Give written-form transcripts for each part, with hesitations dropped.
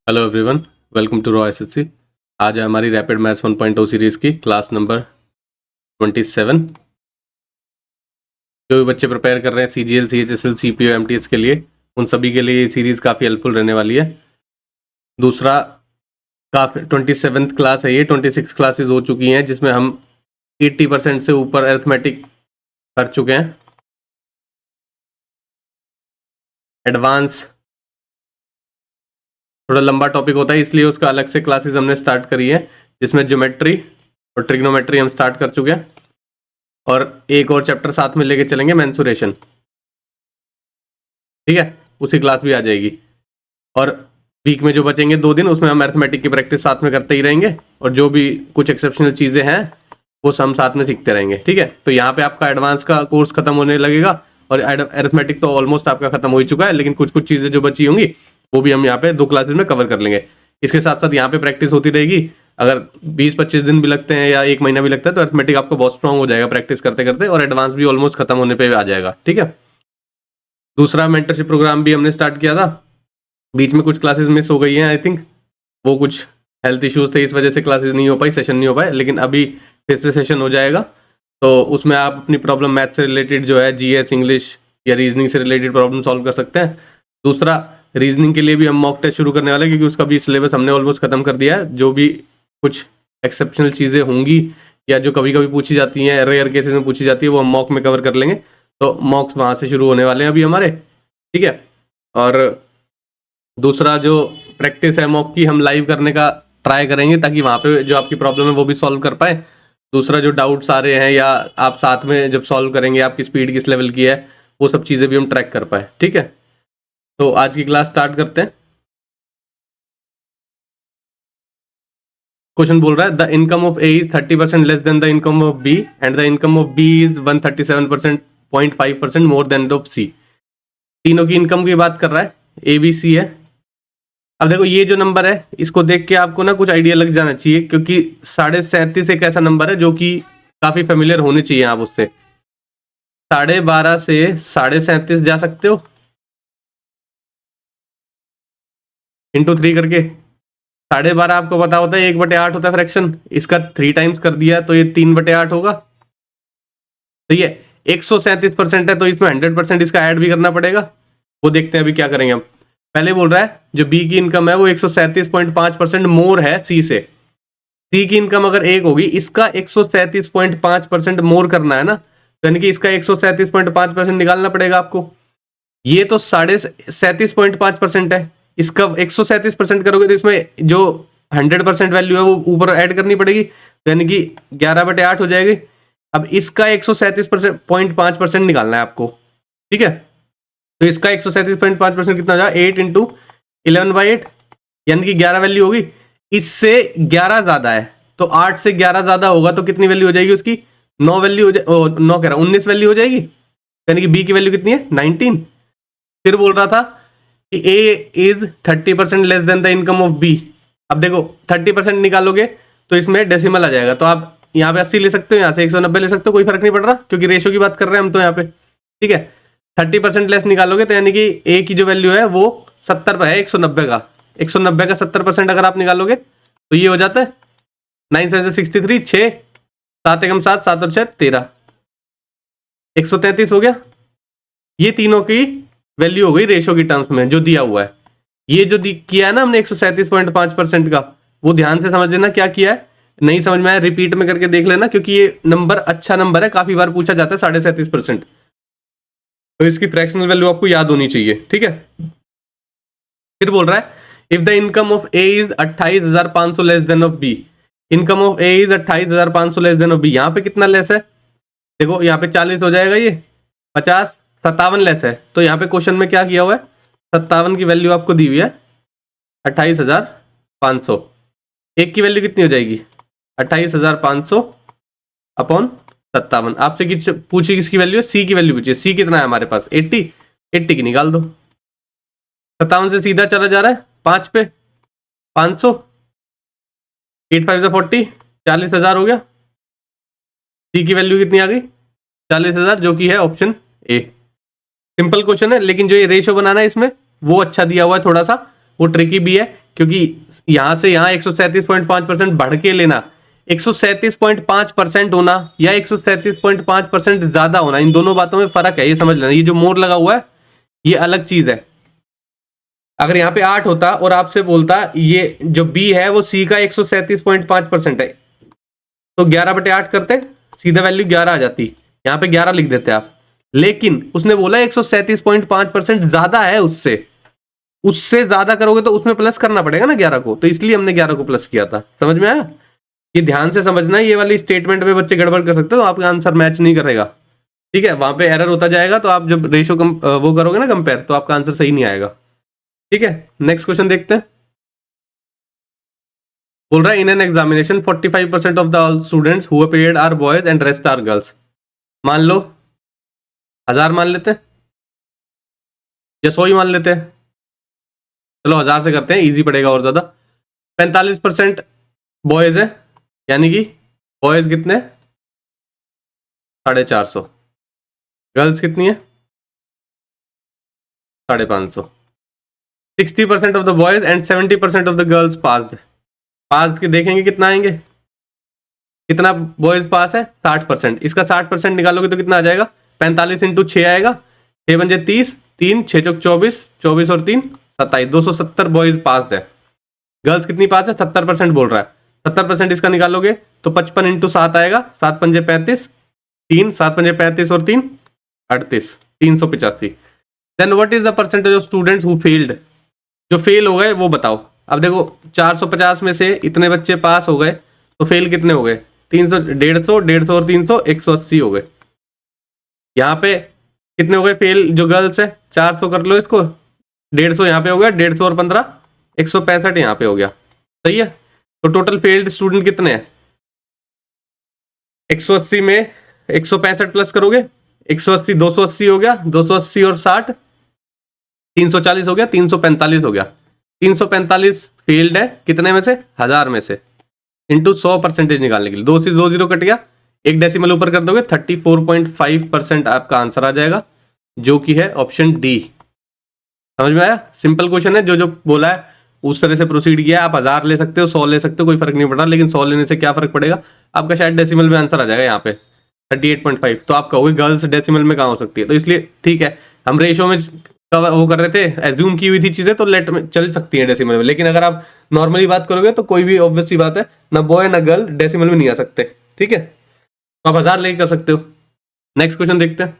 Hello everyone, welcome to raw SSC. आज है हमारी रैपिड मैथ्स 1.0 सीरीज़ की क्लास नंबर 27। जो भी बच्चे प्रिपेयर कर रहे हैं CGL, CHSL, CPO, MTS के लिए, उन सभी के लिए ये सीरीज़ काफ़ी हेल्पफुल रहने वाली है। दूसरा, काफ़ी 27th क्लास है ये। 26 क्लासेज हो चुकी हैं जिसमें हम 80% से ऊपर अरिथमेटिक कर चुके हैं। एडवांस थोड़ा लंबा टॉपिक होता है, इसलिए उसका अलग से क्लासेस हमने स्टार्ट करी है, जिसमें ज्योमेट्री और ट्रिग्नोमेट्री हम स्टार्ट कर चुके हैं और एक और चैप्टर साथ में लेके चलेंगे, मेंसुरेशन। ठीक है, उसी क्लास भी आ जाएगी। और वीक में जो बचेंगे 2 दिन, उसमें हम अरिथमेटिक की प्रैक्टिस साथ में करते ही रहेंगे और जो भी कुछ एक्सेप्शनल चीज़ें हैं वो हम साथ में सीखते रहेंगे। ठीक है, तो यहाँ पे आपका एडवांस का कोर्स खत्म होने लगेगा और अरिथमेटिक तो ऑलमोस्ट आपका खत्म हो ही चुका है, लेकिन कुछ कुछ चीज़ें जो बची होंगी वो भी हम यहाँ पे 2 क्लासेस में कवर कर लेंगे। इसके साथ साथ यहाँ पे प्रैक्टिस होती रहेगी। अगर 20-25 दिन भी लगते हैं या 1 महीना भी लगता है तो अरिथमेटिक आपको बहुत स्ट्रांग हो जाएगा प्रैक्टिस करते करते, और एडवांस भी ऑलमोस्ट खत्म होने पे आ जाएगा। ठीक है, दूसरा मेंटरशिप प्रोग्राम भी हमने स्टार्ट किया था, बीच में कुछ क्लासेस मिस हो गई हैं आई थिंक। वो कुछ हेल्थ इश्यूज थे, इस वजह से क्लासेस नहीं हो पाई, सेशन नहीं हो पाए, लेकिन अभी फिर से सेशन हो जाएगा। तो उसमें आप अपनी प्रॉब्लम मैथ से रिलेटेड जो है, GS, इंग्लिश या रीजनिंग से रिलेटेड प्रॉब्लम सॉल्व कर सकते हैं। दूसरा, रीजनिंग के लिए भी हम मॉक टेस्ट शुरू करने वाले हैं, क्योंकि उसका भी सिलेबस हमने ऑलमोस्ट खत्म कर दिया है। जो भी कुछ एक्सेप्शनल चीज़ें होंगी या जो कभी कभी पूछी जाती हैं, रेयर केसेस में पूछी जाती है, वो हम मॉक में कवर कर लेंगे। तो मॉक्स वहाँ से शुरू होने वाले हैं अभी हमारे। ठीक है, और दूसरा जो प्रैक्टिस है मॉक की, हम लाइव करने का ट्राई करेंगे ताकि वहाँ पे जो आपकी प्रॉब्लम है वो भी सॉल्व कर पाए। दूसरा, जो डाउट्स आ रहे हैं या आप साथ में जब सॉल्व करेंगे, आपकी स्पीड किस लेवल की है, वो सब चीज़ें भी हम ट्रैक कर पाए। ठीक है, तो आज की क्लास स्टार्ट करते हैं। क्वेश्चन बोल रहा है the income of A is 30% less than the income of B and the income of B is 137.5% more than of C। तीनों की इनकम की बात कर रहा है, ABC है। अब देखो, ये जो नंबर है इसको देख के आपको ना कुछ आइडिया लग जाना चाहिए, क्योंकि 37.5 एक ऐसा नंबर है जो कि काफी फेमिलियर होने चाहिए आप उससे। 12.5 से 37.5 जा सकते हो इंटू 3 करके। 12.5 आपको पता होता है 1/8 होता है फ्रैक्शन, इसका 3 टाइम्स कर दिया तो ये 3/8 होगा। तो ये 137% है, तो इसमें 100% इसका ऐड भी करना पड़ेगा। वो देखते हैं अभी क्या करेंगे हम। पहले बोल रहा है जो B की इनकम है वो 137.5% मोर है C से। C की इनकम अगर 1 होगी, इसका 137.5% मोर करना है ना, तो यानी कि इसका 137.5% निकालना पड़ेगा आपको। ये तो 37.5% है, इसका 137% करोगे तो इसमें जो 100% वैल्यू है वो ऊपर ऐड करनी पड़ेगी, तो यानी कि 11/8 हो जाएगी। अब इसका 137.5% निकालना है आपको। ठीक है, तो इसका 137.5% कितना हो जाएगा, 8 इंटू 11/8, यानी कि 11 वैल्यू होगी। इससे 11 ज्यादा है, तो 8 से 11 ज्यादा होगा तो कितनी वैल्यू हो जाएगी उसकी, 9 वैल्यू हो जाए, 9 कह रहा हूं 19 वैल्यू हो जाएगी। यानी कि B की वैल्यू कितनी है, 19। फिर बोल रहा था कि A is 30% less than the income of B। अब देखो 30% निकालोगे तो इसमें डेसिमल आ जाएगा, तो आप यहाँ पे 80 ले सकते हो, यहाँ से 190 ले सकते हो, कोई फर्क नहीं पड़ रहा, क्योंकि रेशो की बात कर रहे हैं हम तो यहाँ पे। ठीक है, 30% लेस निकालोगे तो यानी कि A की जो वैल्यू है वो 70 पर है, 190 का। 190 का 70% अगर आप निकालोगे तो ये हो जाता है 9 से 63, 6, 7 एकम 7, 7 और 6 13, 133 हो गया। ये तीनों की वैल्यू हो गई रेशो की टर्म्स में जो दिया हुआ है। ये जो किया है ना हमने 137.5% का, वो ध्यान से समझ लेना क्या किया है। नहीं समझ में आया रिपीट में करके देख लेना, क्योंकि ये नंबर अच्छा नंबर है, काफी बार पूछा जाता है 37.5%, तो इसकी फ्रैक्शनल वैल्यू आपको याद होनी चाहिए। ठीक है, फिर बोल रहा है if the income of A is 28,500 less than of B। Income of A is 28,500 less than of B। यहाँ पे कितना लेस है, देखो यहाँ पे 40 हो जाएगा, ये 50, 57 लेस है। तो यहाँ पे क्वेश्चन में क्या किया हुआ है, 57 की वैल्यू आपको दी हुई है 28,500। एक की वैल्यू कितनी हो जाएगी, 28,500 अपॉन 57। आपसे पूछी किसकी वैल्यू है, C की वैल्यू पूछी है। C कितना है हमारे पास, 80 की निकाल दो। 57 से सीधा चला जा रहा है 5 पे, 500, 8 5 40, 40,000 हो गया। C की वैल्यू कितनी आ गई, 40,000, जो कि है ऑप्शन A। सिंपल क्वेश्चन है, लेकिन जो ये रेशो बनाना है इसमें वो अच्छा दिया हुआ है, थोड़ा सा वो ट्रिकी भी है, क्योंकि यहां से यहां 137.5% बढ़ के लेना, 137.5% होना या 137.5% ज्यादा होना, इन दोनों बातों में फर्क है, ये समझ लेना। ये जो मोर लगा हुआ है ये अलग चीज है। अगर यहाँ पे 8 होता और आपसे बोलता ये जो बी है वो सी का 137.5% है, तो 11/8 करते, सीधा वैल्यू 11 आ जाती, यहाँ पे 11 लिख देते आप। लेकिन उसने बोला 137.5% ज्यादा है उससे ज्यादा करोगे तो उसमें प्लस करना पड़ेगा ना 11 को, तो इसलिए हमने 11 को प्लस किया था। समझ में आया? ये ध्यान से समझना, ये वाली स्टेटमेंट में बच्चे गड़बड़ कर सकते हो तो आपका आंसर मैच नहीं करेगा। ठीक है, वहां पे एरर होता जाएगा, तो आप जब रेशो वो करोगे ना कंपेयर, तो आपका आंसर सही नहीं आएगा। ठीक है, नेक्स्ट क्वेश्चन देखते हैं। बोल रहा है in an examination 45% of the all students who appeared are boys and rest are girls. मान लो 1000 मान लेते हैं या 100 ही मान लेते हैं, चलो 1000 से करते हैं, इजी पड़ेगा और ज्यादा। 45% बॉयज है, यानी कि बॉयज कितने 450, गर्ल्स कितनी है 550। 60% of the boys and 70% of the girls passed. Pass के देखेंगे कितना आएंगे, कितना बॉयज पास है 60%, इसका 60% निकालोगे तो कितना आ जाएगा 45 इंटू 6 आएगा, 6 पंजे 30, 3 6 चौक 24, 24 और 3 27, 270 बॉयज पास है। गर्ल्स कितनी पास है 70% बोल रहा है, 70% इसका निकालोगे तो 55 इंटू 7 आएगा, 7 पंजे 35, 3 7 पंजे 35 और 3 38, 385। Then what is the percentage of students who failed, जो फेल हो गए वो बताओ। अब देखो 450 में से इतने बच्चे पास हो गए तो फेल कितने हो गए 300, 150 और 300 180 हो गए। यहाँ पे कितने हो गए फेल जो गर्ल्स है, 400 कर लो इसको, 150 यहाँ पे हो गया, 150 और 15 165 यहाँ पे हो गया। सही है, तो टोटल फेल्ड स्टूडेंट कितने हैं 180 में 165 प्लस करोगे 180 280 हो गया, 280 और 60 340 हो गया, 345 हो गया। 345 फेल्ड है कितने में से 1000 में से, इंटू 100% निकालने के लिए 2 से 2 जीरो कट गया, एक डेसिमल ऊपर कर दोगे 34.5% आपका आंसर आ जाएगा, जो कि है ऑप्शन डी। समझ में आया? सिंपल क्वेश्चन है, जो बोला है उस तरह से प्रोसीड किया है। आप 1000 ले सकते हो, 100 ले सकते हो, कोई फर्क नहीं पड़ रहा, लेकिन 100 लेने से क्या फर्क पड़ेगा, आपका शायद डेसिमल में आंसर आ जाएगा यहाँ पे 38.5। तो आप कहोगे गर्ल्स डेसिमल में कहाँ हो सकती है, तो इसलिए ठीक है, हम रेशो में वो कर रहे थे, एज्यूम की हुई थी चीजें, तो लेट में चल सकती है डेसिमल में। लेकिन अगर आप नॉर्मली बात करोगे तो कोई भी ऑब्वियस सी बात है, ना बॉय ना गर्ल डेसिमल में नहीं आ सकते। ठीक है, तो आप 1000 लेके कर सकते हो। नेक्स्ट क्वेश्चन देखते हैं।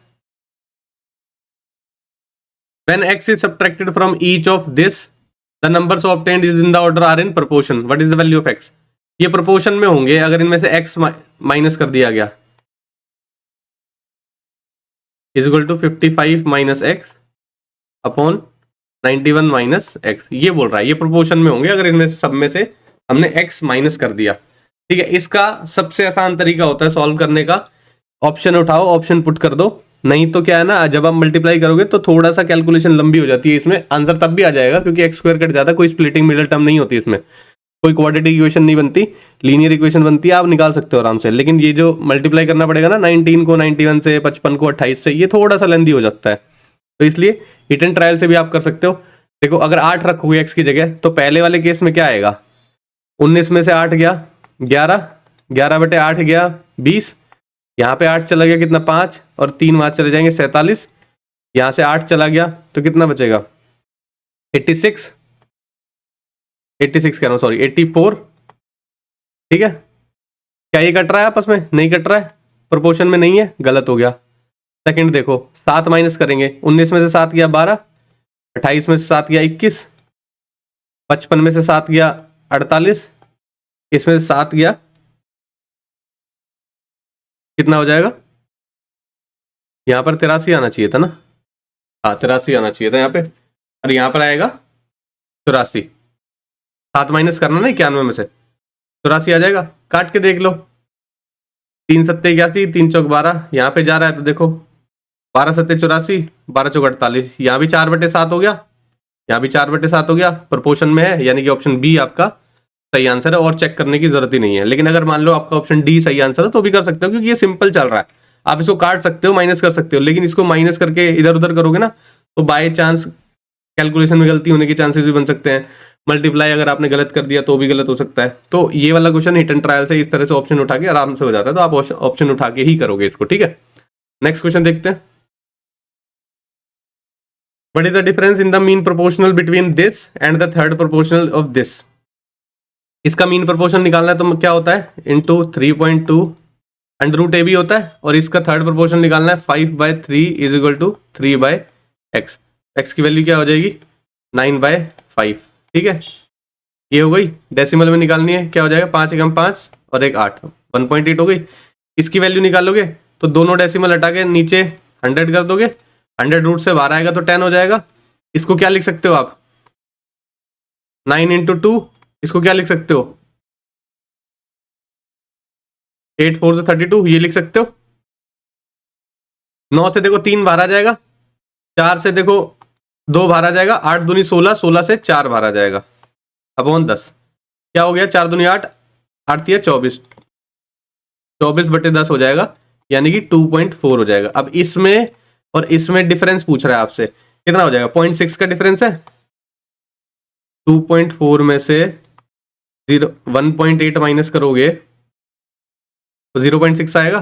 When x is subtracted from each of this, the numbers obtained is in the order are in proportion. What is the value of x? ये proportion में होंगे अगर इनमें से x माइनस कर दिया गया, is equal to 55 minus x upon 91 minus x। ये बोल रहा है ये प्रोपोर्शन में होंगे अगर इनमें से सब में से हमने x माइनस कर दिया। ठीक है, इसका सबसे आसान तरीका होता है सॉल्व करने का, ऑप्शन उठाओ, ऑप्शन पुट कर दो। नहीं तो क्या है ना, जब आप मल्टीप्लाई करोगे तो थोड़ा सा कैलकुलेशन लंबी हो जाती है, इसमें आंसर तब भी आ जाएगा क्योंकि एक्स स्क्वायर कट जाता है, कोई स्प्लिटिंग मिडिल टर्म नहीं होती इसमें, कोई क्वाड्रेटिक इक्वेशन नहीं बनती, लीनियर इक्वेशन बनती है, आप निकाल सकते हो आराम से। लेकिन ये जो मल्टीप्लाई करना पड़ेगा ना 19 को 91 से, 55 को 28 से, ये थोड़ा सा लेंदी हो जाता है, तो इसलिए हिट एंड ट्रायल से भी आप कर सकते हो। देखो अगर 8 रखोगे एक्स की जगह तो पहले वाले केस में क्या आएगा, 19 में से 8 गया 11, 11/8 गया 20, यहाँ पे 8 चला गया कितना 5 और 3 वहां चले जाएंगे 47, यहाँ से 8 चला गया तो कितना बचेगा 86 कह रहा हूँ सॉरी 84। ठीक है, क्या ये कट रहा है आपस में, नहीं कट रहा है, प्रोपोर्शन में नहीं है, गलत हो गया। सेकंड देखो 7 माइनस करेंगे, 19 में से 7 गया 12, 28 में से 7 गया 21, 55 में से 7 गया 48, इसमें से 7 गया कितना हो जाएगा, यहाँ पर 83 आना चाहिए था ना, हाँ 83 आना चाहिए था यहाँ पे, और यहाँ पर आएगा 84। 7 माइनस करना ना 91 में से, 84 आ जाएगा। काट के देख लो, 3 सत्ते 81, 3 चौक 12, यहाँ पे जा रहा है तो देखो 12 सत्ते 84, 12 चौक 48, यहाँ भी 4/7 हो गया, यहाँ भी 4/7 हो गया, प्रोपोर्शन में है, यानी कि ऑप्शन बी आपका सही आंसर है, और चेक करने की जरूरत ही नहीं है। लेकिन अगर मान लो आपका ऑप्शन डी सही आंसर है तो भी कर सकते हो, क्योंकि ये सिंपल चल रहा है, आप इसको काट सकते हो, माइनस कर सकते हो, लेकिन इसको माइनस करके इधर उधर करोगे ना तो बाय चांस कैलकुलेशन में गलती होने के चांसेस भी बन सकते हैं। मल्टीप्लाई अगर आपने गलत कर दिया तो भी गलत हो सकता है। तो ये वाला क्वेश्चन हिट एंड ट्रायल से इस तरह से ऑप्शन उठा के आराम से हो जाता है, तो आप ऑप्शन उठा के ही करोगे इसको, ठीक है। नेक्स्ट क्वेश्चन देखते हैं। What is the difference in the mean proportional between this and the third proportional of this. इसका मीन प्रोपोर्शन निकालना है तो क्या होता है, into 3.2 under root A B होता है, और इसका थर्ड प्रोपोर्शन निकालना है 5/3 is equal to 3/x। X की वैल्यू क्या हो जाएगी 9/5, ठीक है। ये हो गई, डेसिमल में निकालनी है, क्या हो जाएगा 5 एकम 5 और 1 8, 1.8 हो गई। इसकी वैल्यू निकालोगे तो दोनों डेसिमल हटा के नीचे 100 कर दोगे, 100 रूट से बाहर आएगा तो 10 हो जाएगा। इसको क्या लिख सकते हो आप 9 इंटू 2, इसको क्या लिख सकते हो 8 4 से 32, ये लिख सकते हो। 9 से देखो 3 बाहर आ जाएगा, 4 से देखो 2 बाहर आ जाएगा, 8 दूनी 16, 16 से 4 बाहर आ जाएगा अपॉन 10, क्या हो गया 4 दूनी 8, 8 या 24, 24/10 हो जाएगा, यानी कि 2.4 हो जाएगा। अब इसमें और इसमें डिफरेंस पूछ रहा है आपसे, कितना हो जाएगा 0.6 का डिफरेंस है, 2.4 में से 1.8 माइनस करोगे तो 0.6 आएगा,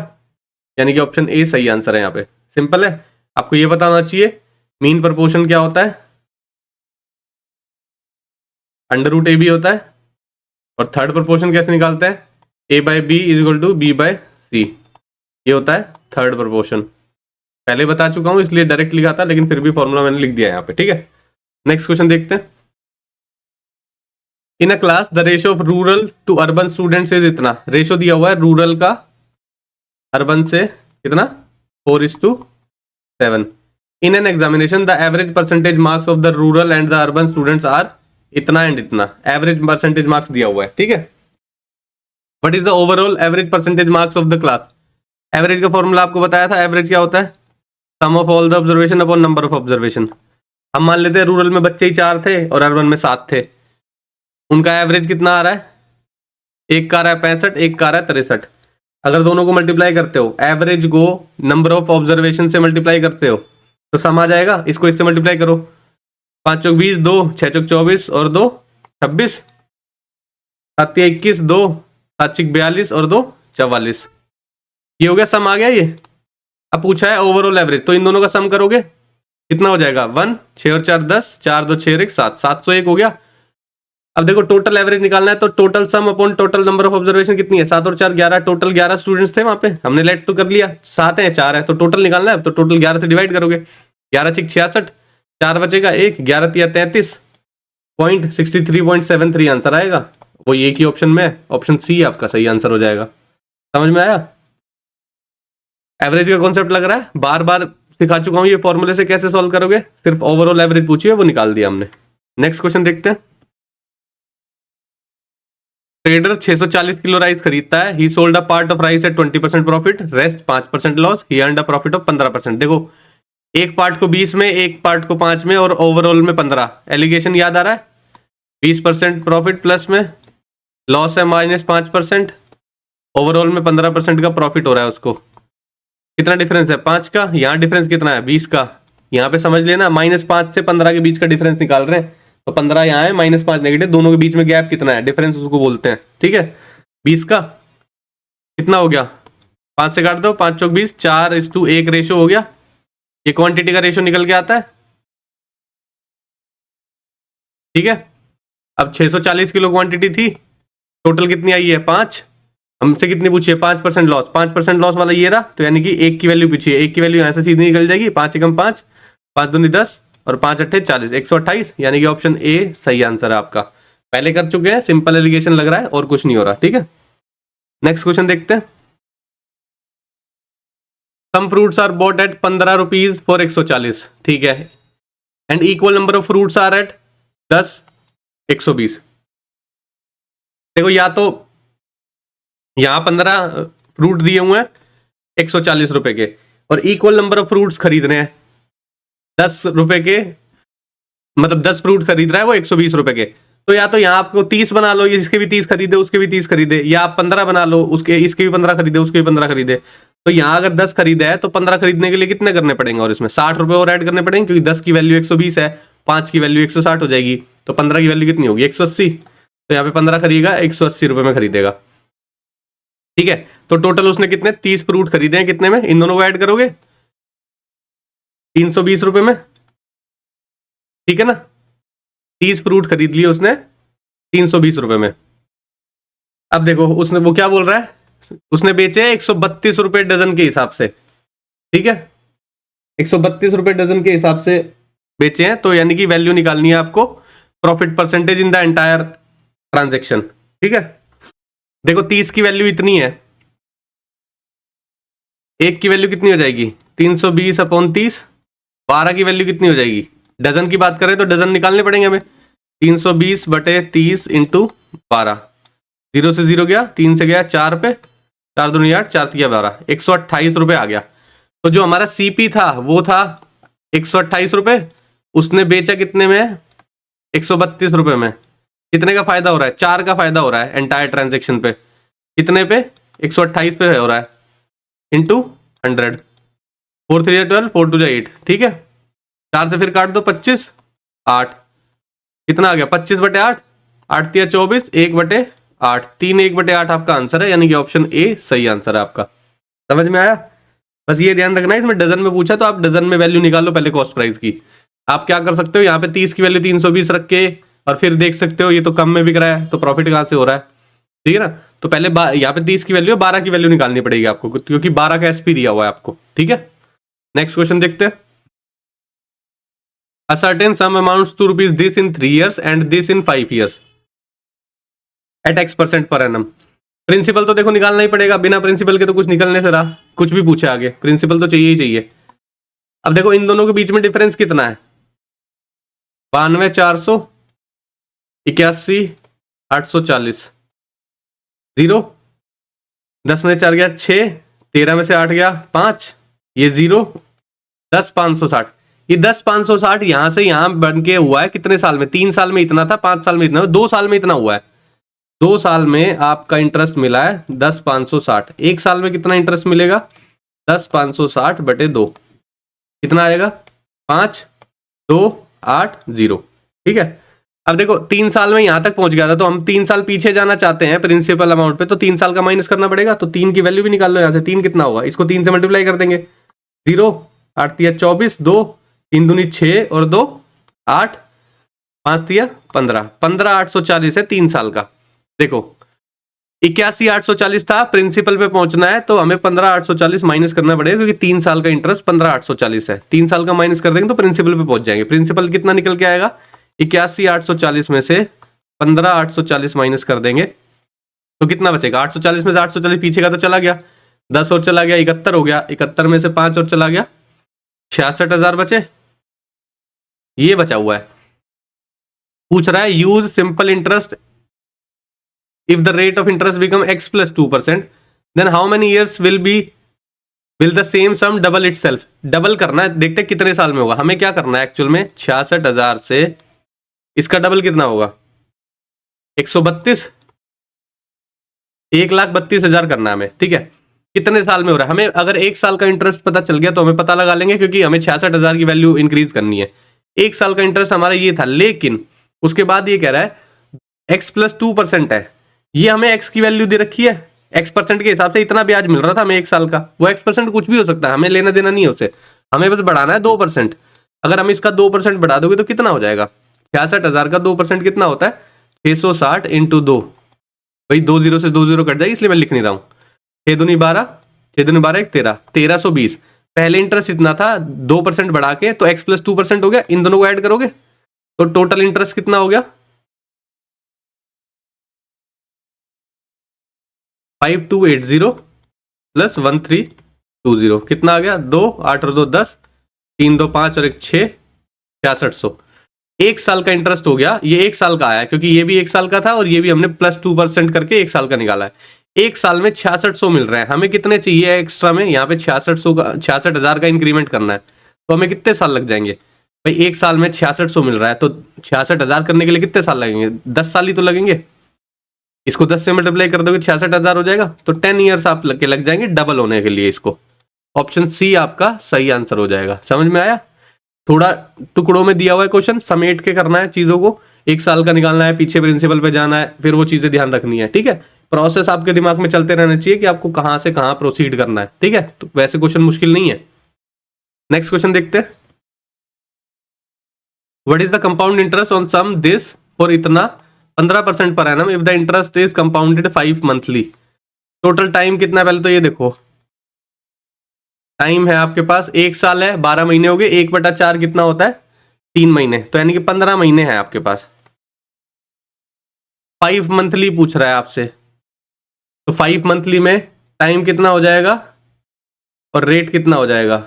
यानी कि ऑप्शन ए सही आंसर है। यहाँ पे सिंपल है, आपको ये बताना चाहिए मीन प्रोपोर्शन क्या होता है, अंडर रूट ए बी होता है, और थर्ड प्रोपोर्शन कैसे निकालते हैं, a/b is equal to b/c, ये होता है थर्ड प्रोपोर्शन। पहले बता चुका हूं इसलिए डायरेक्ट लिखा था, लेकिन फिर भी फॉर्मूला मैंने लिख दिया यहाँ पे, ठीक है। नेक्स्ट क्वेश्चन देखते हैं। In a class the ratio of rural to urban students is इतना, रेशियो दिया हुआ है रूरल का अर्बन से कितना 4:7। In an examination the average percentage marks of the rural and the urban students are इतना एंड इतना, एवरेज परसेंटेज मार्क्स दिया हुआ है, ठीक है। What is the overall average percentage marks of the class. Average का फॉर्मूला आपको बताया था, एवरेज क्या होता है sum of all the observation upon number of observation. हम मान लेते हैं रूरल में बच्चे ही 4 थे और अर्बन में 7 थे, उनका एवरेज कितना आ रहा है, एक का आ रहा है 65, एक का आ रहा है 63। अगर दोनों को मल्टीप्लाई करते हो, एवरेज को नंबर ऑफ ऑब्जर्वेशन से मल्टीप्लाई करते हो तो सम आ जाएगा, इसको इससे मल्टीप्लाई करो, 5 चौक 20, 2 6 चौक 24 और 2 26, 7 21, 2 7 छिक 42 और 2 44, ये हो गया, सम आ गया ये। अब पूछा है ओवरऑल एवरेज, तो इन दोनों का सम करोगे कितना हो जाएगा 1, 6 और 4 10, 4 2 6 1 7, 701 हो गया। अब देखो टोटल एवरेज निकालना है तो total sum upon total number of observation कितनी है, 7 और 4 11, टोटल 11 स्टूडेंट्स थे वहां पे, हमने लेट तो कर लिया, 7 है 4 है, तो टोटल निकालना है, तो टोटल 11 से डिवाइड करोगे, 11 छिक 66, 4 बचेगा 1, 11 तिया 33.63.73 आंसर आएगा, वो एक ही ऑप्शन में, ऑप्शन सी आपका सही आंसर हो जाएगा। समझ में आया, एवरेज का कॉन्सेप्ट लग रहा है, बार बार सिखा चुका हूं ये फॉर्मूले से कैसे सॉल्व करोगे, सिर्फ ओवरऑल एवरेज पूछिए वो निकाल दिया हमने। नेक्स्ट क्वेश्चन देखते हैं। ट्रेडर 640 किलो राइस खरीदता है, he sold a part of rice at 20% profit, rest 5% loss, he earned a profit of 15%। देखो एक पार्ट को 20 में, एक पार्ट को 5 में और ओवरऑल में 15, एलिगेशन याद आ रहा है, 20% प्रॉफिट प्लस में लॉस है -5%, ओवरऑल में 15% का प्रॉफिट हो रहा है उसको। कितना डिफरेंस है 5 का, यहाँ डिफरेंस कितना है 20 का, यहाँ पे समझ लेना -5 से 15 के बीच का डिफरेंस निकाल रहे हैं, तो 15 यहाँ है, -5 नेगेटिव, दोनों के बीच में गैप कितना है, डिफरेंस उसको बोलते हैं, ठीक है। 20 का कितना हो गया, 5 से काट दो, 5 चौक 20, 4:1 रेशो हो गया, ये क्वांटिटी का रेशो निकल के आता है, ठीक है। अब 640 किलो क्वांटिटी थी, टोटल कितनी आई है 5, हमसे कितनी पूछी है 5% लॉस, 5% लॉस वाला ये रहा, तो यानी कि 1 की वैल्यू पूछी है, 1 की वैल्यू यहाँ से सीधी निकल जाएगी, 5 एकम 5, 5 दूनी 10 और 5 अट्ठे 40, 128, यानी कि ऑप्शन ए सही आंसर है आपका। पहले कर चुके हैं, सिंपल एलिगेशन लग रहा है और कुछ नहीं हो रहा, ठीक है। नेक्स्ट क्वेश्चन देखते हैं। Some fruits are bought at 15 rupees for 140, ठीक है, and equal number of fruits are at 10 120। देखो या तो यहां 15 फ्रूट दिए हुए हैं 140 रुपए के, और इक्वल नंबर ऑफ फ्रूट्स खरीद रहे हैं 10 रुपए के, मतलब 10 फ्रूट खरीद रहा है वो 120 रुपए के, तो या तो यहाँ आपको 30 बना लो, इसके भी 30 खरीदे उसके भी 30 खरीदे, या आप 15 बना लो, उसके इसके भी 15 खरीदे उसके भी 15 खरीदे। तो यहाँ अगर 10 खरीदे है तो 15 खरीदने के लिए कितने करने पड़ेंगे, और इसमें 60 रुपए और ऐड करने पड़ेंगे, क्योंकि 10 की वैल्यू 120 है, 5 की वैल्यू 160 हो जाएगी, तो 15 की वैल्यू कितनी होगी 180, तो यहाँ पे 15 खरीदेगा 180 रुपए में खरीदेगा। ठीक है, तो टोटल उसने कितने 30 फ्रूट खरीदे हैं, कितने में, इन दोनों को ऐड करोगे 320 रुपए में। ठीक है ना, 30 फ्रूट खरीद लिए उसने 320 रुपए में। अब देखो उसने वो क्या बोल रहा है, उसने बेचे 132 रुपए डजन के हिसाब से। ठीक है, 132 रुपए डजन के हिसाब से बेचे हैं, तो यानी कि वैल्यू निकालनी है आपको, profit percentage in the entire transaction. ठीक है, देखो 30 की वैल्यू इतनी है, एक की वैल्यू कितनी हो जाएगी 320 अपॉन 30, 12 की वैल्यू कितनी हो जाएगी, डजन की बात करें तो डजन निकालने पड़ेंगे हमें, 320 बटे 30 इंटू 12, 0 से 0 गया, 3 से गया 4 पे, 4 दूनी 8, 4 तिया 12, 128 रुपए आ गया। तो जो हमारा सीपी था वो था 128 रुपए, उसने बेचा कितने में 132 रुपए में। कितने का फायदा हो रहा है, 4 का फायदा हो रहा है एंटायर ट्रांजेक्शन पे, कितने पे 128 पे हो रहा है, इंटू 100, 4 3 12, 4 2 8। ठीक है, 4 से फिर काट दो 25, 8, कितना आ गया 25 बटे 8, 8 तिया 24, 1 बटे 8, 3 1 बटे 8 आपका आंसर है, यानी कि ऑप्शन ए सही आंसर है आपका। समझ में आया, बस ये ध्यान रखना है, इसमें डजन में पूछा तो आप डजन में वैल्यू निकाल लो पहले कॉस्ट प्राइस की। आप क्या कर सकते हो, यहाँ पे 30 की वैल्यू 320 रख के और फिर देख सकते हो ये तो कम में बिक रहा है तो प्रॉफिट कहां से हो रहा है। ठीक है ना, तो पहले यहाँ पे 30 की वैल्यू है, 12 की वैल्यू निकालनी पड़ेगी आपको, क्योंकि 12 का एसपी दिया हुआ है आपको। ठीक है, नेक्स्ट क्वेश्चन देखते हैं। A certain sum amounts to rupees this in 3 years and this in 5 years at x% per annum। Principal तो देखो निकालना ही पड़ेगा, बिना प्रिंसिपल के तो कुछ निकलने से रहा, कुछ भी पूछे आगे प्रिंसिपल तो चाहिए ही चाहिए। अब देखो इन दोनों के बीच में डिफरेंस कितना है, 92 400, 81 840, 0, 10 में 4 गया 6, 13 में से 8 गया 5, ये 0, 10 560, ये 10 560 यहां से यहां बन के हुआ है कितने साल में, 3 साल में इतना था, 5 साल में इतना, 2 साल में इतना हुआ है। 2 साल में आपका इंटरेस्ट मिला है 10 560, 1 साल में कितना इंटरेस्ट मिलेगा 10 560 बटे 2, कितना आएगा 5 2 8 0। ठीक है, अब देखो 3 साल में यहां तक पहुंच गया था, तो हम 3 साल पीछे जाना चाहते हैं प्रिंसिपल अमाउंट पे, तो 3 साल का माइनस करना पड़ेगा, तो 3 की वैल्यू भी निकाल लो यहां से, 3 कितना होगा, इसको 3 से मल्टीप्लाई कर देंगे, 0 8 तिया 24, 2 3 दूनी 6 और 2 8, 5 तिया 15, 15 840 है 3 साल का। देखो 81 840 था, प्रिंसिपल पे पहुंचना है तो हमें 15 840 माइनस करना पड़ेगा, क्योंकि 3 साल का इंटरेस्ट 15 840 है, 3 साल का माइनस कर देंगे तो प्रिंसिपल पे पहुंच जाएंगे। प्रिंसिपल कितना निकल के आएगा, 81 840 में से 15 840 माइनस कर देंगे तो कितना बचेगा, 840 में से 840 पीछे का तो चला गया, 10 और चला गया 71 हो गया, 71 में से 5 और चला गया 66,000 बचे, ये बचा हुआ है। पूछ रहा है use simple interest if the rate of interest become x plus 2%, then how many years will the same sum double itself। Double करना है, देखते हैं कितने साल में होगा। हमें क्या करना है एक्चुअल में, 66,000 से इसका डबल कितना होगा 132, 1,32,000 करना है हमें। ठीक है, कितने साल में हो रहा है, हमें अगर 1 साल का इंटरेस्ट पता चल गया तो हमें पता लगा लेंगे, क्योंकि हमें 66,000 की वैल्यू इंक्रीज करनी है। 1 साल का इंटरेस्ट हमारा ये था, लेकिन उसके बाद ये कह रहा है x प्लस 2% है, ये हमें x की वैल्यू दे रखी है, x% के हिसाब से इतना ब्याज मिल रहा था हमें 1 साल का, वो x% कुछ भी हो सकता है, हमें लेना देना नहीं है उसे, हमें बस बढ़ाना है 2%। अगर हम इसका 2% बढ़ा दोगे तो कितना हो जाएगा, 66,000 का 2% कितना होता है 660 इंटू 2, भाई 2 0 से 2 0 कट जाएगी, इसलिए मैं लिख नहीं रहा हूँ, 6 दूनी 12, 6 दूनी 12 13, 1320। पहले इंटरेस्ट इतना था, 2% बढ़ा के तो x प्लस 2% हो गया, इन दोनों को ऐड करोगे तो टोटल इंटरेस्ट कितना हो गया 5280 प्लस 1320, कितना आ गया 2 8 और 2 10, 3 2 5 और 1 6, 6600। 1 साल का इंटरेस्ट हो गया, ये 1 साल का आया क्योंकि ये भी 1 साल का था और ये भी हमने प्लस 2% करके 1 साल का निकाला है। 1 साल में 6600 मिल रहा है, हमें कितने चाहिए एक्स्ट्रा में, यहाँ पे 6600 का 66,000 का इंक्रीमेंट करना है, तो हमें कितने साल लग जाएंगे भाई, 1 साल में 6600 मिल रहा है तो 66,000 करने के लिए कितने साल लगेंगे, 10 साल ही तो लगेंगे। इसको 10 से मल्टीप्लाई कर दोगे 66,000 हो जाएगा, तो 10 ईयर्स आप लग जाएंगे डबल होने के लिए। इसको ऑप्शन सी आपका सही आंसर हो जाएगा। समझ में आया, थोड़ा टुकड़ों में दिया हुआ है क्वेश्चन, समेट के करना है चीजों को, 1 साल का निकालना है, पीछे प्रिंसिपल पे जाना है, फिर वो चीजें ध्यान रखनी है। ठीक है, प्रोसेस आपके दिमाग में चलते रहना चाहिए कि आपको कहां से कहां प्रोसीड करना है। ठीक है, तो वैसे क्वेश्चन मुश्किल नहीं है। नेक्स्ट क्वेश्चन देखते हैं। What is the compound interest on sum this for इतना 15% per annum if the interest is compounded 5 monthly. Total time कितना है, पहले तो ये देखो, टाइम है आपके पास 1 साल है, 12 महीने हो गए, 1/4 कितना होता है, 3 महीने, तो यानी कि 15 महीने हैं आपके पास। 5 मंथली पूछ रहा है आपसे, तो 5 मंथली में टाइम कितना हो जाएगा और रेट कितना हो जाएगा।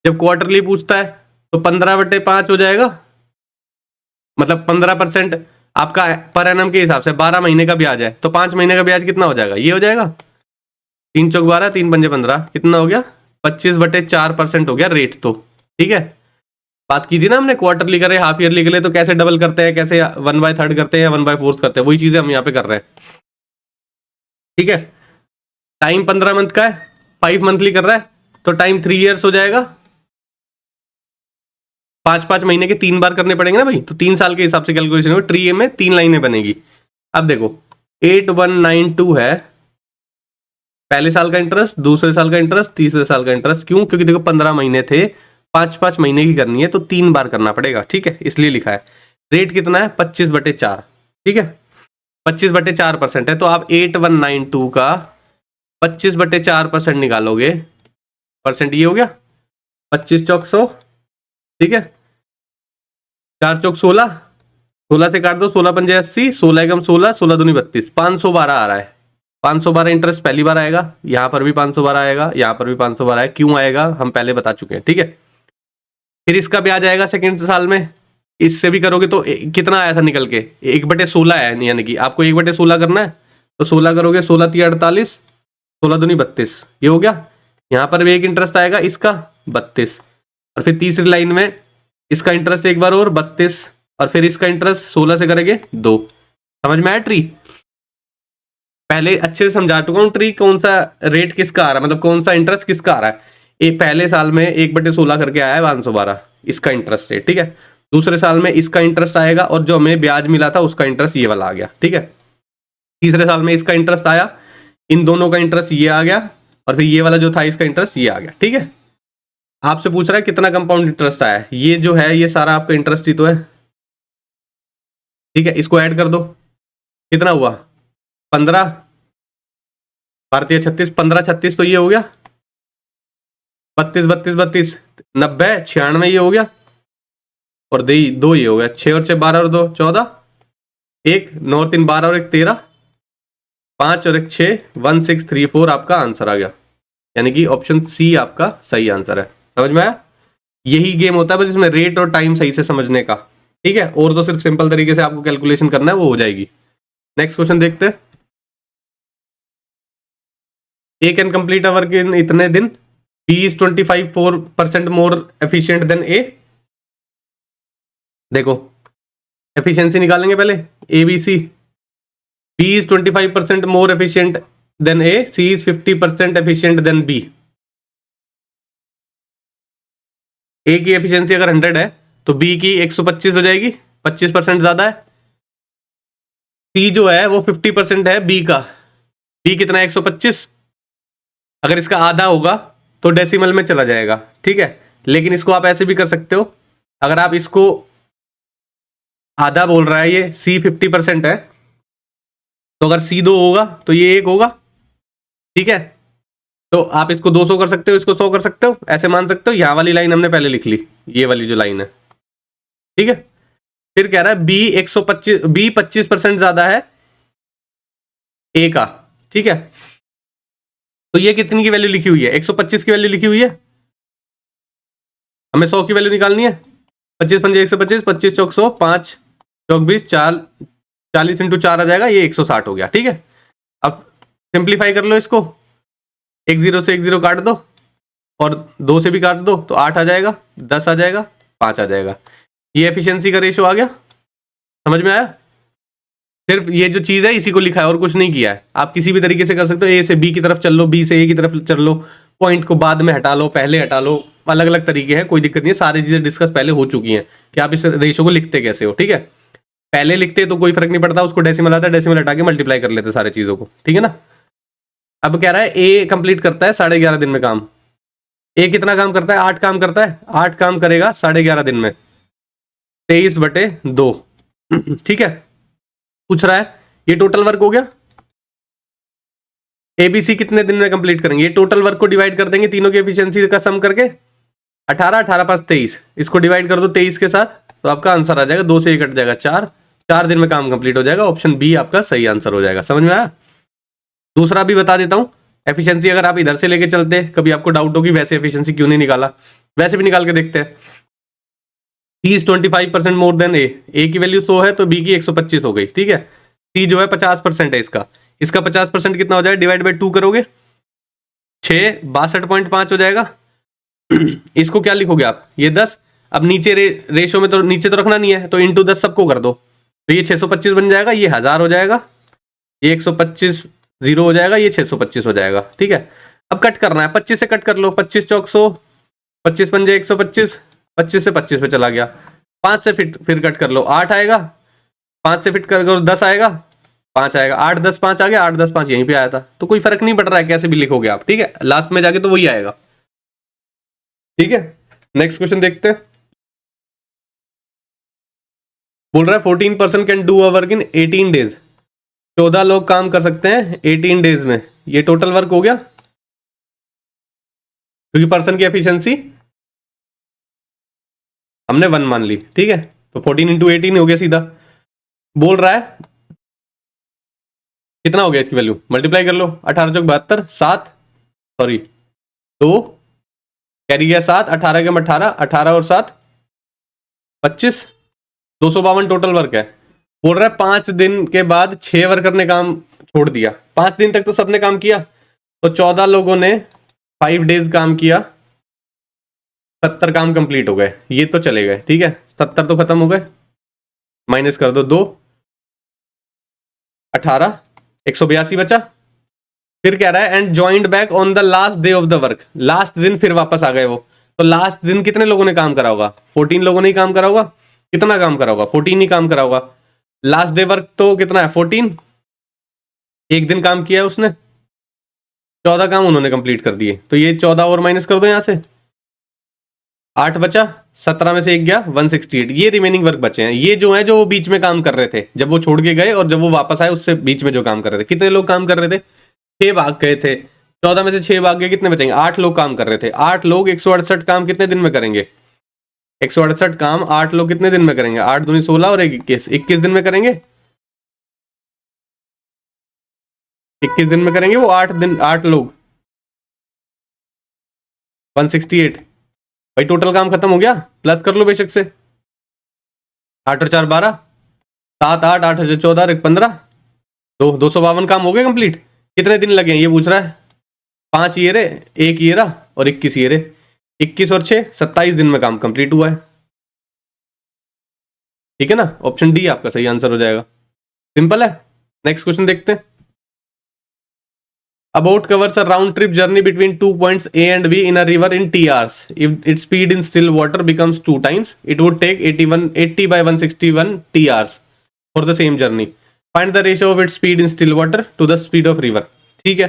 जब क्वार्टरली पूछता है तो 15/5 हो जाएगा, मतलब 15% आपका पर एनम के हिसाब से 12 महीने का ब्याज है, तो 5 महीने का ब्याज कितना हो जाएगा, ये हो जाएगा 3 चौक 12, 3 पंजे 15, कितना हो गया 25/4% हो गया रेट। तो ठीक है, बात की थी ना हमने क्वार्टरली करे हाफ ईयरली के लिए तो कैसे डबल करते हैं, कैसे 1/3 करते हैं या 1/4 करते हैं, वही चीजें हम यहाँ पे कर रहे हैं। ठीक है, टाइम 15 मंथ का है, 5 मंथली कर रहा है, तो टाइम 3 ईयर्स हो जाएगा। 5-5 महीने के 3 बार करने पड़ेंगे ना भाई, तो 3 साल के हिसाब से कैलकुलेशन हो, ट्री में 3 लाइनें बनेगी। अब देखो 8192 है पहले साल का इंटरेस्ट, दूसरे साल का इंटरेस्ट, तीसरे साल का इंटरेस्ट। क्यों? क्योंकि देखो 15 महीने थे, 5-5 महीने की करनी है तो 3 बार करना पड़ेगा। ठीक है, इसलिए लिखा है। रेट कितना है 25/4। ठीक है, 25/4% है, तो आप 8192 का 25/4% निकालोगे, परसेंट ये हो गया 25 चौक 100। ठीक है, 4 चौक 16, 16 से काट दो, 16 पंजे 80, 16 एकम 16, 16 दूनी 32, 512 आ रहा है। 512 इंटरेस्ट पहली बार आएगा, यहां पर भी 512 आएगा, यहां पर भी 512 है। क्यों आएगा हम पहले बता चुके हैं। ठीक है, फिर इसका ब्याज आएगा सेकेंड साल में, इससे भी करोगे तो कितना आया था निकल के 1/16 है, यानी कि आपको 1/16 करना है, तो 16 करोगे, 16 3 48, 16 दूनी 32, ये हो गया। यहां पर भी एक इंटरेस्ट आएगा इसका 32, और फिर तीसरी लाइन में इसका इंटरेस्ट एक बार और 32, और फिर इसका इंटरेस्ट 16 से करेंगे 2। समझ में आया ट्री? पहले अच्छे से समझा चुका हूं ट्री, कौन सा रेट किसका आ रहा है, मतलब कौन सा इंटरेस्ट किसका आ रहा है। एक पहले साल में 1/16 करके आया है 512, इसका इंटरेस्ट रेट। ठीक है, दूसरे साल में इसका इंटरेस्ट आएगा, और जो हमें ब्याज मिला था उसका इंटरेस्ट ये वाला आ गया। ठीक है, तीसरे साल में इसका इंटरेस्ट आया, इन दोनों का इंटरेस्ट ये आ गया, और फिर ये वाला जो था इसका इंटरेस्ट ये आ गया। ठीक है, आपसे पूछ रहा है कितना कंपाउंड इंटरेस्ट आया है, ये जो है ये सारा आपका इंटरेस्ट ही तो है। ठीक है, इसको ऐड कर दो, कितना हुआ 15, भारतीय 36, 15 36, तो ये हो गया 32 32 32 90 96, ये हो गया, और 2 ये हो गया, 6 और 6 12 और 2 14, 1 9 और 3 12 और 1 13, 5 और 1 6 1 6 3 4 आपका आंसर आ गया, यानी कि ऑप्शन सी आपका सही आंसर है। समझ में आया? यही गेम होता है बस इसमें रेट और टाइम सही से समझने का। ठीक है, और तो सिर्फ सिंपल तरीके से आपको कैलकुलेशन करना है, वो हो जाएगी। नेक्स्ट क्वेश्चन देखते हैं। A can complete a work in इतने दिन, B is 25% more efficient than A. देखो एफिशिएंसी निकालेंगे पहले, A B C. B is 25% more efficient than A, C is 50% efficient than B. A की एफिशिएंसी अगर 100 है तो बी की 125 हो जाएगी, 25% ज्यादा है। सी जो है वो 50% है बी का, बी कितना है 125, अगर इसका आधा होगा तो डेसिमल में चला जाएगा। ठीक है, लेकिन इसको आप ऐसे भी कर सकते हो, अगर आप इसको आधा बोल रहा है, ये सी 50% है, तो अगर सी 2 होगा तो ये 1 होगा। ठीक है, तो आप इसको 200 कर सकते हो, इसको 100 कर सकते हो, ऐसे मान सकते हो। यहां वाली लाइन हमने पहले लिख ली, ये वाली जो लाइन है। ठीक है, फिर कह रहा है बी 125, बी 25% ज्यादा है ए का। ठीक है, तो ये कितनी की वैल्यू लिखी हुई है, 125 की वैल्यू लिखी हुई है, हमें 100 की वैल्यू निकालनी है। 25 पंजे 125, 25 चौक 100, 5 चौक 20, 40 इंटू 4 आ जाएगा, ये 160 हो गया। ठीक है, अब सिंप्लीफाई कर लो इसको, 1 0 से 1 0 काट दो, और 2 से भी काट दो, तो 8 आ जाएगा, 10 आ जाएगा, 5 आ जाएगा। ये एफिशिएंसी का रेशो आ गया। समझ में आया? सिर्फ ये जो चीज है इसी को लिखा है और कुछ नहीं किया है। आप किसी भी तरीके से कर सकते हो, ए से बी की तरफ चल लो, बी से ए की तरफ चल लो, पॉइंट को बाद में हटा लो, पहले हटा लो, अलग अलग तरीके हैं, कोई दिक्कत नहीं है, सारी चीजें डिस्कस पहले हो चुकी हैं कि आप इस रेशो को लिखते कैसे हो, ठीक है। पहले लिखते तो कोई फर्क नहीं पड़ता, उसको डेसिमल आता है, डेसिमल हटा के मल्टीप्लाई कर लेते सारी चीजों को, ठीक है ना। अब कह रहा है ए कंप्लीट करता है 11.5 दिन में काम। ए कितना काम करता है? 8 काम करता है, 8 काम करेगा 11.5 दिन में, 23/2 ठीक है। पूछ रहा है ये टोटल वर्क हो गया, एबीसी कितने दिन में कंप्लीट करेंगे? ये टोटल वर्क को डिवाइड कर देंगे तीनों की एफिशिएंसी का सम करके, 18, 18 5 23, इसको डिवाइड कर दो 23 के साथ, तो आपका आंसर आ जाएगा 2 से 1 कट जाएगा 4 दिन में काम कंप्लीट हो जाएगा। ऑप्शन बी आपका सही आंसर हो जाएगा। समझ में आया? दूसरा भी बता देता हूं, एफिशिएंसी अगर आप इधर से लेके चलते, कभी आपको डाउट होगी वैसे एफिशिएंसी क्यों नहीं निकाला, वैसे भी निकाल के देखते हैं। सी इज 25% मोर देन ए की वैल्यू 100 है तो बी की 125 हो गई, ठीक है। सी जो है 50% है इसका 50% कितना हो जाएगा? डिवाइड बाई 2 करोगे 6 62.5 हो जाएगा। इसको क्या लिखोगे आप? ये 10, अब नीचे रेशो में तो नीचे तो रखना नहीं है, तो इंटू 10 सबको कर दो, तो ये 625 बन जाएगा, ये 1000 हो जाएगा, ये 125 0 हो जाएगा, ये 625 हो जाएगा, ठीक है। अब कट करना है, 25 से कट कर लो, 25 चौक 100, 25 पंजे 125, 25 से 25 पे चला गया, 5 से फिर कट कर लो, 8 आएगा, 5 से फिट कर लो 10 आएगा, 5 आएगा, 8 10 5 आ गया, 8 10 5 यहीं पे आया था, तो कोई फर्क नहीं पड़ रहा है कैसे भी लिखोगे आप, ठीक है। लास्ट में जाके तो वही आएगा, ठीक है। नेक्स्ट क्वेश्चन देखते हैं। बोल रहा है 14% can do a work in 18 days, 14 लोग काम कर सकते हैं 18 डेज में, ये टोटल वर्क हो गया क्योंकि पर्सन की एफिशिएंसी हमने 1 मान ली, ठीक है, तो 14 इंटू 18 हो गया सीधा। बोल रहा है कितना हो गया इसकी वैल्यू, मल्टीप्लाई कर लो, 18 चौक 72, 7 सॉरी 2 कैरी गया 7, 18 के 18, 18 और 7 25, 252 टोटल वर्क है। बोल रहा है 5 दिन के बाद 6 वर्कर ने काम छोड़ दिया, 5 दिन तक तो सबने काम किया, तो 14 लोगों ने 5 डेज काम किया, 70 काम कंप्लीट हो गए, ये तो चले गए, ठीक है, 70 तो खत्म हो गए, माइनस कर दो 2, 18, 182 बचा। फिर कह रहा है and joint back on the last day of the work, last दिन फिर वापस आ गए वो, तो लास्ट दिन कितने लोगों ने काम करा होगा? 14 लोगों ने ही काम करा होगा। कितना काम करा होगा? 14 ही काम करा होगा। लास्ट डे वर्क तो कितना है? 14, एक दिन काम किया है उसने, 14 काम उन्होंने कंप्लीट कर दिए, तो ये 14 और माइनस कर दो यहां से, 8 बचा, 17 में से 1 गया 168, ये रिमेनिंग वर्क बचे हैं, ये जो है जो वो बीच में काम कर रहे थे जब वो छोड़ के गए और जब वो वापस आए उससे बीच में जो काम कर रहे थे। कितने लोग काम कर रहे थे? 6 भाग गए थे, 14 में से 6 भाग गए, कितने बचेंगे? 8 लोग काम कर रहे थे, 8 लोग 168 काम कितने दिन में करेंगे? 168 काम 8 लोग कितने दिन में करेंगे? 8 दूनी 16 और 21 दिन में करेंगे, 21 दिन में करेंगे वो 8 लोग 168 भाई, टोटल काम खत्म हो गया, प्लस कर लो बेशक से, 8 और 4 12, 7 8 8 14 और 1 15, 252 काम हो गए कंप्लीट। कितने दिन लगे ये पूछ रहा है? 5 ये रे, 1 ये रहा और 21 ये रे, 21 और 6 27 दिन में काम कंप्लीट हुआ है, ठीक है ना। ऑप्शन डी आपका सही आंसर हो जाएगा, सिंपल है। नेक्स्ट क्वेश्चन देखते हैं। A boat covers a round trip journey between 2 points A and B in a river in t hours. If its speed in still water becomes 2 times, it would take 80 by 161 t hours for the same journey. Find the ratio of its speed in still water to the speed of river. ठीक है,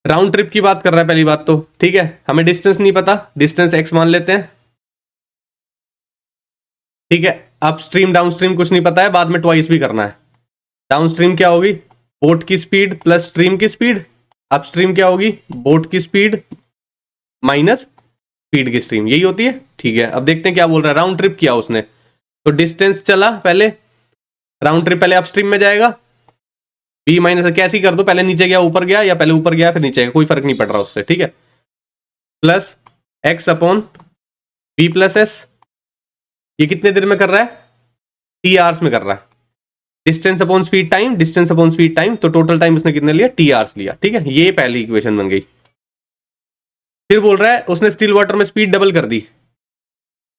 round trip की बात कर रहा है पहली बात तो, ठीक है। हमें डिस्टेंस नहीं पता, डिस्टेंस x मान लेते हैं, ठीक है। अप स्ट्रीम डाउन स्ट्रीम कुछ नहीं पता है, बाद में ट्वाइस भी करना है। डाउन स्ट्रीम क्या होगी? बोट की स्पीड प्लस स्ट्रीम की स्पीड। अपस्ट्रीम क्या होगी? बोट की स्पीड माइनस स्पीड की स्ट्रीम, यही होती है, ठीक है। अब देखते हैं क्या बोल रहा है। राउंड ट्रिप किया उसने, तो डिस्टेंस चला पहले, राउंड ट्रिप पहले अपस्ट्रीम में जाएगा, बी माइनस कैसी कर दो, पहले नीचे गया ऊपर गया, या पहले ऊपर गया फिर नीचे गया, कोई फर्क नहीं पड़ रहा उससे, ठीक है। Plus x upon B plus S, ये कितने देर में कर रहा है? टी आवर्स में कर रहा है। Distance upon speed time, distance upon speed time, तो टोटल टाइम उसने कितने लिया? टी आवर्स लिया, ठीक है। ये पहली इक्वेशन बन गई। फिर बोल रहा है उसने स्टिल वाटर में स्पीड डबल कर दी,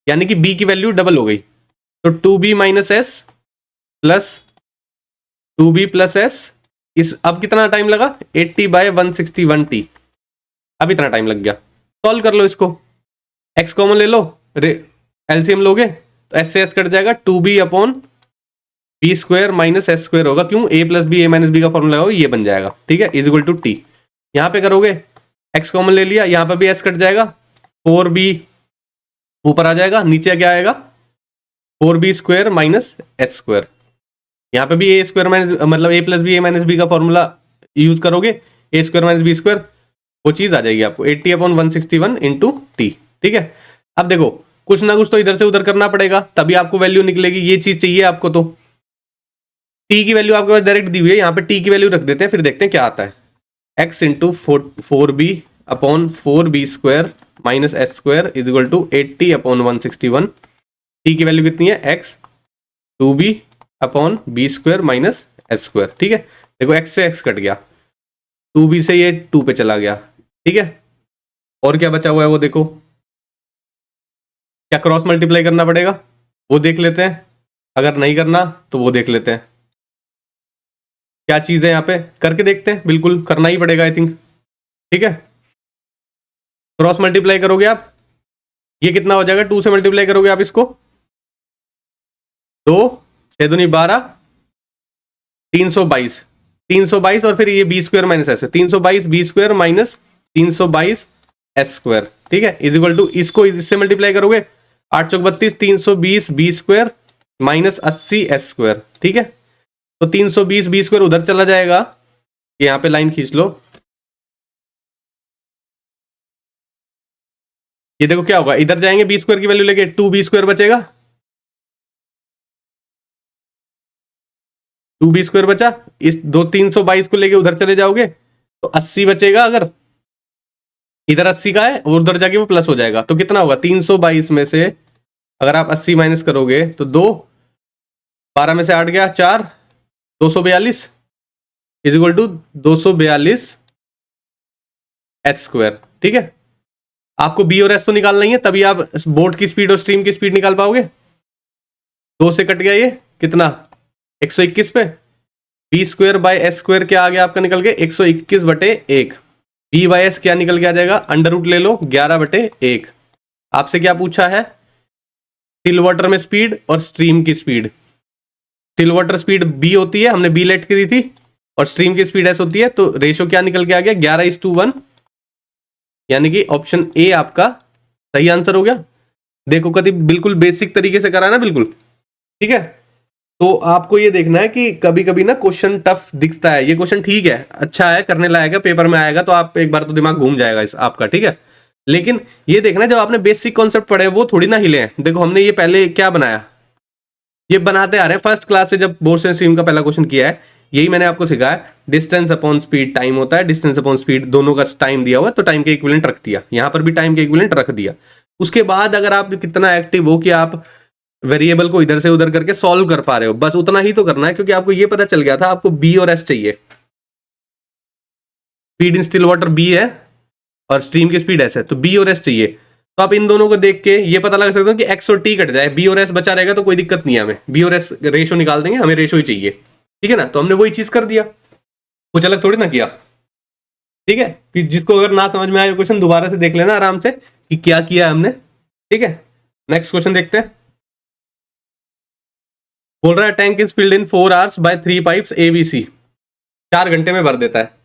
यानी कि बी की वैल्यू डबल हो गई, तो 2b minus S plus 2b plus S, इस अब कितना टाइम लगा? 80 बाय 161 टी, अब इतना टाइम लग गया, सॉल्व कर लो इसको, एक्स कॉमन ले लो, एलसीएम लोगे तो एस से एस कट जाएगा, 2b upon B square minus S square होगा, क्यों, A plus B A minus B का फॉर्मूला हो, ये बन जाएगा, ठीक है, इज इक्वल टू टी। यहाँ पे करोगे एक्स कॉमन ले लिया, यहाँ पे भी एस कट जाएगा, 4b ऊपर आ जाएगा, नीचे क्या आएगा 4b square minus S square. यहाँ पे भी ए स्क्वायर माइनस मतलब ए plus B A minus B का फॉर्मूला यूज करोगे, ए स्क्वायर माइनस बी स्क्वायर, वो चीज आ जाएगी आपको 80 अपॉन 161 इंटू टी, ठीक है। अब देखो कुछ ना कुछ तो इधर से उधर करना पड़ेगा, तभी आपको वैल्यू निकलेगी, ये चीज चाहिए आपको। तो टी की वैल्यू आपके पास डायरेक्ट दी हुई है, यहाँ पे टी की वैल्यू रख देते हैं, फिर देखते हैं क्या आता है। X into 4b upon 4b square minus S square is equal to 80 upon 161। T की वैल्यू कितनी है, x 2b upon B square minus S square, ठीक है। देखो एक्स से एक्स कट गया, 2b से ये 2 पे चला गया, ठीक है। और क्या बचा हुआ है वो देखो, क्या क्रॉस मल्टीप्लाई करना पड़ेगा वो देख लेते हैं, अगर नहीं करना तो वो देख लेते हैं। क्या चीज है यहाँ पे करके देखते हैं, बिल्कुल करना ही पड़ेगा आई थिंक, ठीक है। क्रॉस मल्टीप्लाई करोगे आप, ये कितना हो जाएगा, 2 से मल्टीप्लाई करोगे आप इसको, 2 6 दूनी 12 322 322 और फिर ये B square minus S, 322 B square minus 322 S square, ठीक है, इज इक्वल टू इसको इससे मल्टीप्लाई करोगे 8 चौक 32 320 B square minus 80 S square, ठीक है। तो 320 बी स्क्वायर उधर चला जाएगा, यहाँ पे लाइन खींच लो, ये देखो क्या होगा, इधर जाएंगे बी स्क्वायर की वैल्यू लेके 2b स्क्वायर बचेगा, 2b स्क्वायर बचा, इस 322 को लेके उधर चले जाओगे तो 80 बचेगा, अगर इधर 80 का है और उधर जाके वो प्लस हो जाएगा, तो कितना होगा 322 में से अगर आप 80 माइनस करोगे तो 2, 12 में से 8 गया 4, 242 is equal to 242 S square, ठीक है। आपको बी और एस तो निकालना ही है, तभी आप बोट की स्पीड और स्ट्रीम की स्पीड निकाल पाओगे। 2 से कट गया ये कितना 121 पे, B square by S square क्या आ गया आपका निकल के 121 बटे 1, बी बाय एस क्या निकल के आ जाएगा, अंडर रूट ले लो 11 बटे 1। आपसे क्या पूछा है, स्टिल वाटर में स्पीड और स्ट्रीम की speed. Still water speed B होती है, हमने बी लेट करी थी, और स्ट्रीम की स्पीड एस होती है, तो रेशो क्या निकल के आ गया 11:1, यानी कि ऑप्शन ए आपका सही आंसर हो गया। देखो कभी बिल्कुल बेसिक तरीके से करा ना, बिल्कुल ठीक है। तो आपको ये देखना है कि कभी कभी ना क्वेश्चन टफ दिखता है, ये क्वेश्चन ठीक है, अच्छा है, करने लायक है, पेपर में आएगा तो आप एक बार तो दिमाग घूम जाएगा इस आपका, ठीक है। लेकिन ये देखना जब आपने बेसिक कॉन्सेप्ट पढ़े वो थोड़ी ना हिले हैं। देखो हमने ये पहले क्या बनाया, ये बनाते आ रहे हैं फर्स्ट क्लास से, जब बोर्ड से स्ट्रीम का पहला क्वेश्चन किया है, यही मैंने आपको सिखाया, डिस्टेंस अपॉन स्पीड टाइम होता है, डिस्टेंस अपॉन स्पीड दोनों का टाइम दिया हुआ है, तो टाइम के इक्विवेलेंट रख दिया, यहां पर भी टाइम के इक्विवेलेंट रख दिया। उसके बाद अगर आप कितना एक्टिव हो कि आप वेरिएबल को इधर से उधर करके सॉल्व कर पा रहे हो, बस उतना ही तो करना है, क्योंकि आपको ये पता चल गया था आपको बी और एस चाहिए। Speed in still water B है और स्ट्रीम की स्पीड एस है, तो बी और एस चाहिए। तो आप इन दोनों को देख के ये पता लगा सकते हो कि एक्स और टी कट जाए, बी और एस बचा रहेगा तो कोई दिक्कत नहीं है, हमें बी और एस रेशो निकाल देंगे, हमें रेशो ही चाहिए, ठीक है ना। तो हमने वही चीज कर दिया, कुछ अलग थोड़ी ना किया, ठीक है। कि जिसको अगर ना समझ में आए क्वेश्चन दोबारा से देख लेना आराम से कि क्या किया हमने, ठीक है। नेक्स्ट क्वेश्चन देखते हैं, बोल रहा है tank is filled in 4 hours by 3 pipes A B C, 4 घंटे में भर देता है।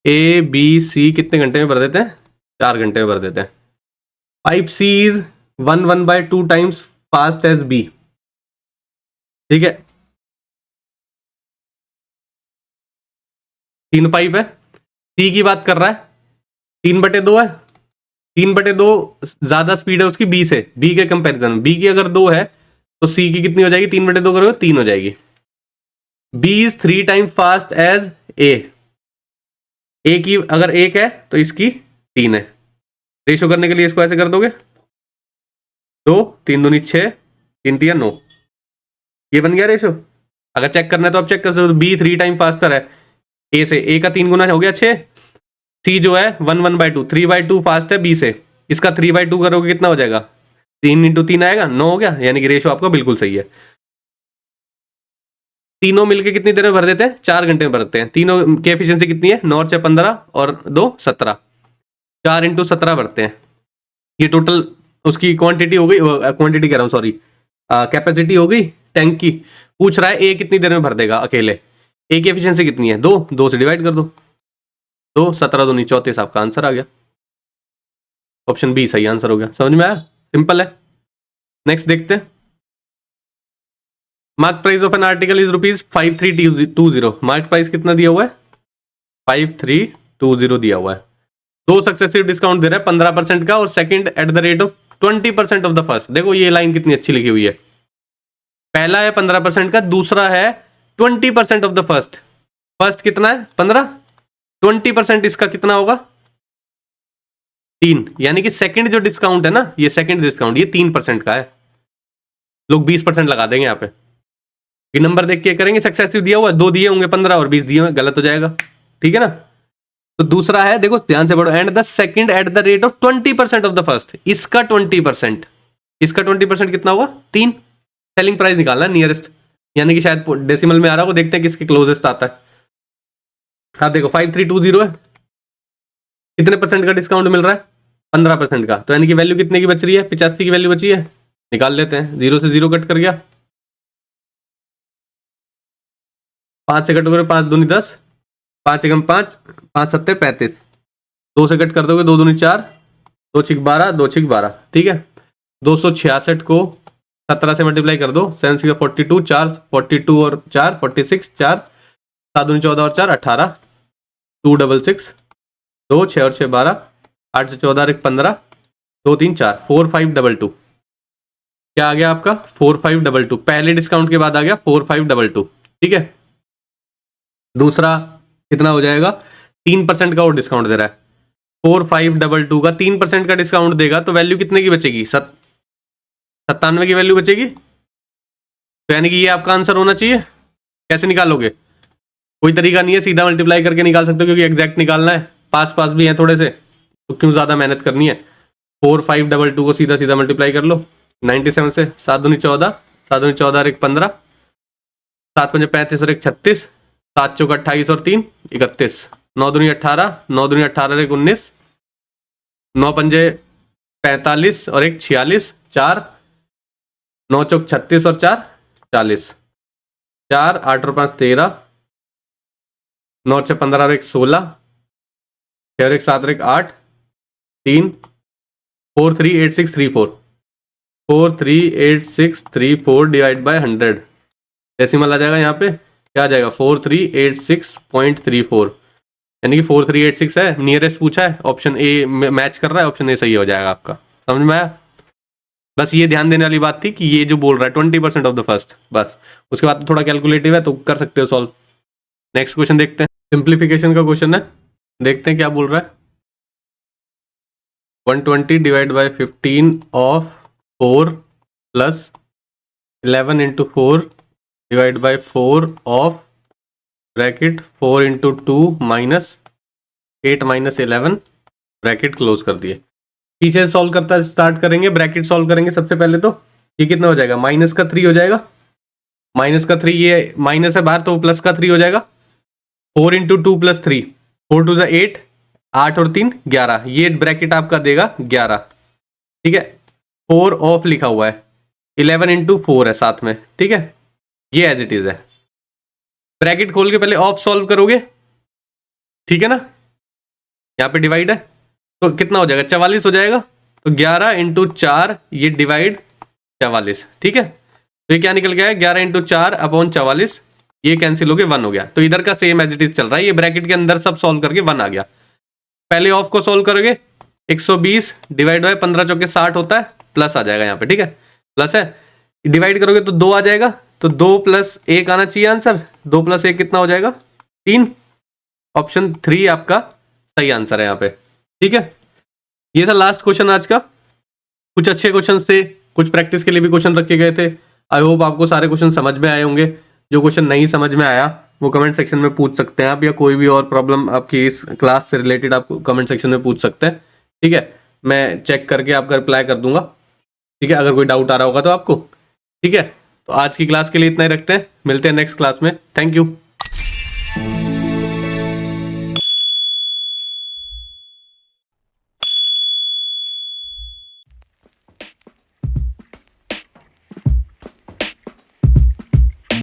ए बी सी कितने घंटे में भर देते हैं, 4 घंटे में भर देते हैं। Pipe C is 1/2 times fast as B, ठीक है। 3 पाइप है, सी की बात कर रहा है, 3/2 है, 3/2 ज्यादा स्पीड है उसकी बी से, बी के कंपैरिजन, बी की अगर 2 है तो सी की कितनी हो जाएगी, 3/2 करोगे 3 हो जाएगी। B is 3 time fast as A की अगर 1 है तो इसकी 3 है। रेशो करने के लिए इसको ऐसे कर दोगे, 2 3 दूनी 6 3 3 9, ये बन गया रेशो। अगर चेक करना है तो आप चेक कर सकते हो, बी 3 टाइम फास्टर है ए से, ए का 3 गुना हो गया 6, सी जो है 1/2 3/2 फास्ट है बी से, इसका 3/2 करोगे कितना हो जाएगा, 3 × 3 आएगा 9 हो गया, यानी कि रेशो आपका बिल्कुल सही है। तीनों मिलके कितनी देर में भर देते हैं, 4 घंटे में भरते हैं। तीनों की एफिशिएंसी कितनी है, 9 और 6 15 और 2 17, 4 × 17 भरते हैं, ये टोटल उसकी क्वांटिटी हो गई, क्वांटिटी कह रहा हूँ सॉरी, कैपेसिटी हो गई टैंक की। पूछ रहा है ए कितनी देर में भर देगा अकेले, ए की एफिशिएंसी कितनी है, 2 से डिवाइड कर दो, 2 17 दूनी 34, आपका आंसर आ गया। ऑप्शन बी सही आंसर हो गया। समझ में आया, सिंपल है। नेक्स्ट देखते हैं। Mark price of an article is ₹5320। Mark price कितना दिया हुआ है, 5320 दिया हुआ है। 2 सक्सेसिव डिस्काउंट दे रहा है 15% का, और second at the rate of 20% of the first. देखो ये लाइन कितनी अच्छी लिखी हुई है, पहला है 15% का, दूसरा है 20% ऑफ द फर्स्ट। फर्स्ट कितना है 15, 20% इसका कितना होगा 3, यानी कि सेकंड जो डिस्काउंट है ना, ये सेकंड डिस्काउंट ये 3% का है। लोग 20% लगा देंगे यहाँ पे, ये नंबर देख के करेंगे। सक्सेसिव दिया हुआ है, 2 दिए होंगे 15 और 20 दिए होंगे, गलत हो जाएगा, ठीक है ना। तो दूसरा है, देखो ध्यान से पढ़ो, and the second at the rate of 20% of the first. इसका 20%, इसका 20% कितना होगा 3। सेलिंग प्राइस निकालना नियरेस्ट, यानी कि शायद डेसिमल में आ रहा होगा, देखते हैं किसके क्लोजेस्ट आता है। हाँ देखो 5320 है, कितने परसेंट का डिस्काउंट मिल रहा है 15% का, तो यानी कि वैल्यू कितने की बच रही है, 85 की वैल्यू बची है। निकाल लेते हैं, 0 से 0 कट कर गया, 5 से कट हो गए, 5 दूनी 10, 5 एकम 5, 5 सत्ते 35, 2 से कट कर दोगे, 2 दूनी 4, 2 छिक 12, 2 छिक 12, ठीक है। 266 को 17 से मल्टीप्लाई कर दो, 7 से 42, 4 42 और 4 46, 4 7 दूनी 14 और 4 18, 266, 2 6 और 6 12, 8 से 14 और 1 15, 2 3 4, 4522। क्या आ गया आपका 4522, पहले डिस्काउंट के बाद आ गया 4522, ठीक है। दूसरा कितना हो जाएगा, 3% का और डिस्काउंट दे रहा है, 4522 का 3% का डिस्काउंट देगा तो वैल्यू कितने की बचेगी, 97 की वैल्यू बचेगी। तो यानी कि ये आपका आंसर होना चाहिए। कैसे निकालोगे, कोई तरीका नहीं है, सीधा मल्टीप्लाई करके निकाल सकते हो, क्योंकि एग्जैक्ट निकालना है, पास पास भी है थोड़े से, तो क्यों ज्यादा मेहनत करनी है। 4522 को सीधा सीधा मल्टीप्लाई कर लो 97 से, 7 दूनी 14, 7 दूनी 14 और 1 15, 7 पंजे 35 और 1 36, 7 चौक 28 और 3 31, 9 दूनी 18, 9 दूनी 18 और 1 19, 9 पंजे 45 और 1 46, 4 9 चौक 36 और 4 40, 4 8 और 5 13, 9 6 15 और 1 16, 6 और 1 7 और 1 8, 3 438634, 438634 डिवाइड बाय 100, डेसिमल आ जाएगा यहाँ पे, क्या आ जाएगा 4386.34, यानी कि 4386 है, नियरेस्ट पूछा है, ऑप्शन ए मैच कर रहा है, ऑप्शन ए सही हो जाएगा आपका। समझ में आया, बस ये ध्यान देने वाली बात थी कि ये जो बोल रहा है 20% ऑफ द फर्स्ट, बस उसके बाद तो थोड़ा कैलकुलेटिव है तो कर सकते हो सॉल्व। नेक्स्ट क्वेश्चन देखते हैं, सिंप्लीफिकेशन का क्वेश्चन है, देखते हैं क्या बोल रहा है। 120 divide by 15 of 4 plus 11 into 4 divide by 4 of bracket 4 into 2 minus 8 minus 11 bracket close कर दिए। पीछे सॉल्व करता स्टार्ट करेंगे, ब्रैकेट सॉल्व करेंगे सबसे पहले। तो ये कितना हो जाएगा, माइनस का 3 हो जाएगा, माइनस का 3, ये माइनस है बाहर तो प्लस का 3 हो जाएगा। 4 इंटू 2 प्लस 3, 4 2 8, 8 और 3 11, ये ब्रैकेट आपका देगा 11, ठीक है। 4 ऑफ लिखा हुआ है, 11 इंटू 4 है साथ में, ठीक है, ये एज इट इज है। ब्रैकेट खोल के पहले ऑफ सॉल्व करोगे, ठीक है ना, यहाँ पे डिवाइड है तो कितना हो जाएगा 44 हो जाएगा, तो 11 इंटू 4 ये डिवाइड 44, ठीक है। तो ये क्या निकल गया है 11 इंटू 4 अपॉन 44, ये कैंसिल हो गया 1 हो गया। तो इधर का सेम एज इट इज चल रहा है, ये ब्रैकेट के अंदर सब सॉल्व करके 1 आ गया। पहले ऑफ को सॉल्व करोगे, 120 डिवाइड बाय 15 चौके 60 होता है, प्लस आ जाएगा यहाँ पे, ठीक है, प्लस है। डिवाइड करोगे तो 2 आ जाएगा, तो 2 प्लस 1 आना चाहिए आंसर, 2 प्लस 1 कितना हो जाएगा 3, ऑप्शन 3 आपका सही आंसर है यहाँ पे, ठीक है। ये था लास्ट क्वेश्चन आज का। कुछ अच्छे क्वेश्चन थे, कुछ प्रैक्टिस के लिए भी क्वेश्चन रखे गए थे। आई होप आपको सारे क्वेश्चन समझ में आए होंगे। जो क्वेश्चन नहीं समझ में आया वो कमेंट सेक्शन में पूछ सकते हैं आप, या कोई भी और प्रॉब्लम आपकी इस क्लास से रिलेटेड आप कमेंट सेक्शन में पूछ सकते हैं, ठीक है। मैं चेक करके आपका रिप्लाई कर दूंगा, ठीक है, अगर कोई डाउट आ रहा होगा तो आपको, ठीक है। तो आज की क्लास के लिए इतना ही रखते हैं, मिलते हैं नेक्स्ट क्लास में। Thank you.